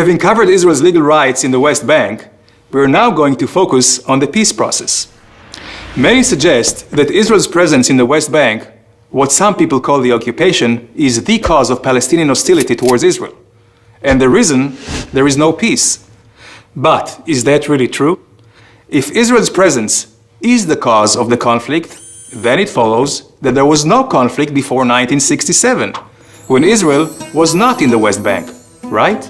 Having covered Israel's legal rights in the West Bank, we are now going to focus on the peace process. Many suggest that Israel's presence in the West Bank, what some people call the occupation, is the cause of Palestinian hostility towards Israel, and the reason there is no peace. But is that really true? If Israel's presence is the cause of the conflict, then it follows that there was no conflict before 1967, when Israel was not in the West Bank, right?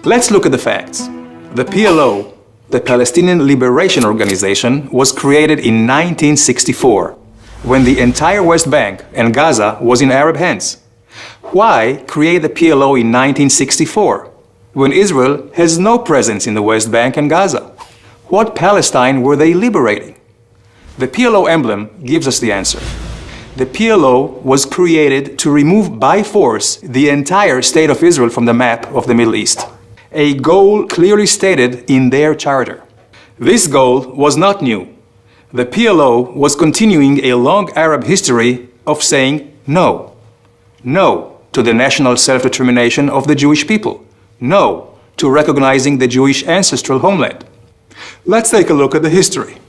Let's look at the facts. The PLO, the Palestinian Liberation Organization, was created in 1964, when the entire West Bank and Gaza was in Arab hands. Why create the PLO in 1964, when Israel has no presence in the West Bank and Gaza? What Palestine were they liberating? The PLO emblem gives us the answer. The PLO was created to remove by force the entire state of Israel from the map of the Middle East, a goal clearly stated in their charter. This goal was not new. The PLO was continuing a long Arab history of saying no. No to the national self-determination of the Jewish people. No to recognizing the Jewish ancestral homeland. Let's take a look at the history.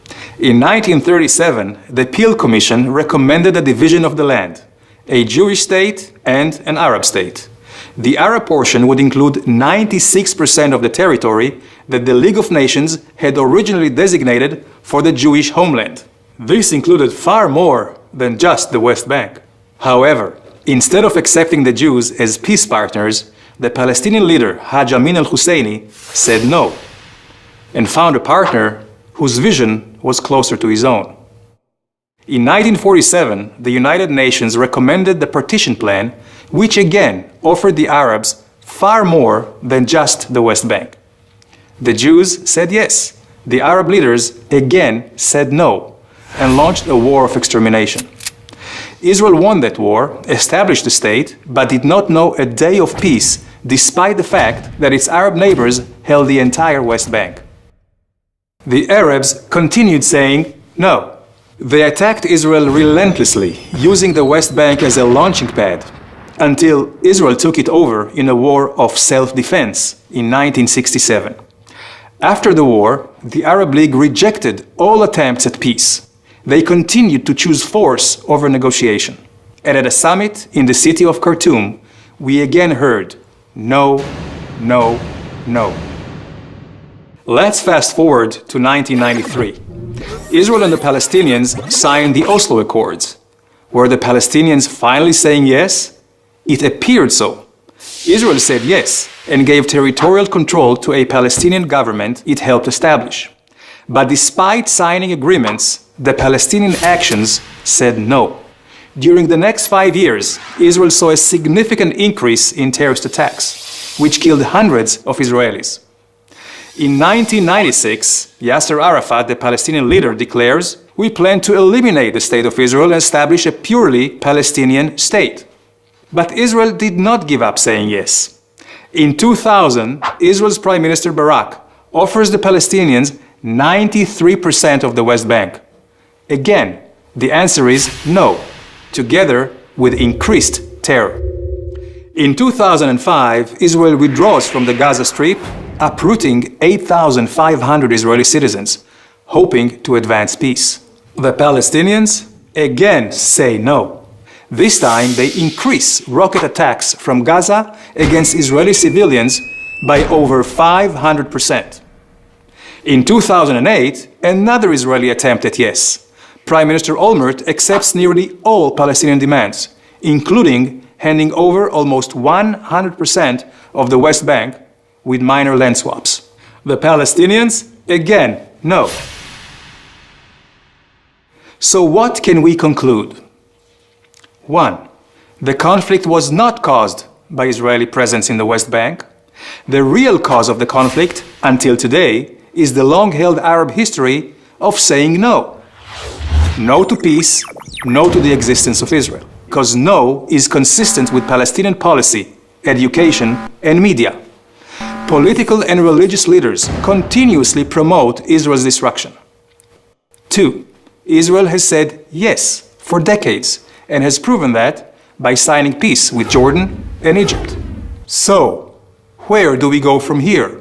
In 1937, the Peel Commission recommended a division of the land, a Jewish state and an Arab state. The Arab portion would include 96% of the territory that the League of Nations had originally designated for the Jewish homeland. This included far more than just the West Bank. However, instead of accepting the Jews as peace partners, the Palestinian leader Haj Amin al-Husseini said no, and found a partner whose vision was closer to his own. In 1947, the United Nations recommended the partition plan, which again offered the Arabs far more than just the West Bank. The Jews said yes. The Arab leaders again said no, and launched a war of extermination. Israel won that war, established the state, but did not know a day of peace, despite the fact that its Arab neighbors held the entire West Bank. The Arabs continued saying no. They attacked Israel relentlessly, using the West Bank as a launching pad, until Israel took it over in a war of self-defense in 1967. After the war, the Arab League rejected all attempts at peace. They continued to choose force over negotiation. And at a summit in the city of Khartoum, we again heard no, no, no. Let's fast forward to 1993. Israel and the Palestinians signed the Oslo Accords. Were the Palestinians finally saying yes? It appeared so. Israel said yes and gave territorial control to a Palestinian government it helped establish. But despite signing agreements, the Palestinian actions said no. During the next 5 years, Israel saw a significant increase in terrorist attacks, which killed hundreds of Israelis. In 1996, Yasser Arafat, the Palestinian leader, declares, "We plan to eliminate the state of Israel and establish a purely Palestinian state." But Israel did not give up saying yes. In 2000, Israel's Prime Minister Barak offers the Palestinians 93% of the West Bank. Again, the answer is no, together with increased terror. In 2005, Israel withdraws from the Gaza Strip, uprooting 8,500 Israeli citizens, hoping to advance peace. The Palestinians again say no. This time, they increase rocket attacks from Gaza against Israeli civilians by over 500%. In 2008, another Israeli attempt at yes. Prime Minister Olmert accepts nearly all Palestinian demands, including handing over almost 100% of the West Bank with minor land swaps. The Palestinians, again, no. So what can we conclude? 1. The conflict was not caused by Israeli presence in the West Bank. The real cause of the conflict, until today, is the long-held Arab history of saying no. No to peace, no to the existence of Israel. Because no is consistent with Palestinian policy, education, and media. Political and religious leaders continuously promote Israel's destruction. 2. Israel has said yes for decades and has proven that by signing peace with Jordan and Egypt. So, where do we go from here?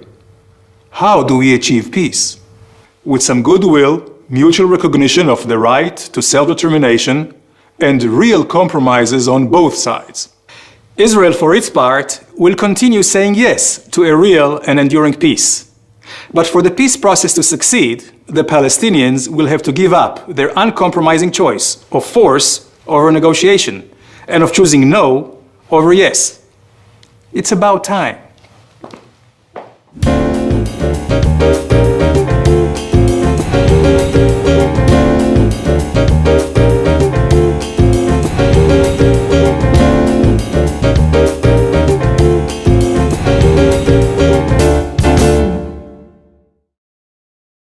How do we achieve peace? With some goodwill, mutual recognition of the right to self-determination, and real compromises on both sides. Israel, for its part, will continue saying yes to a real and enduring peace. But for the peace process to succeed, the Palestinians will have to give up their uncompromising choice of force over negotiation and of choosing no over yes. It's about time.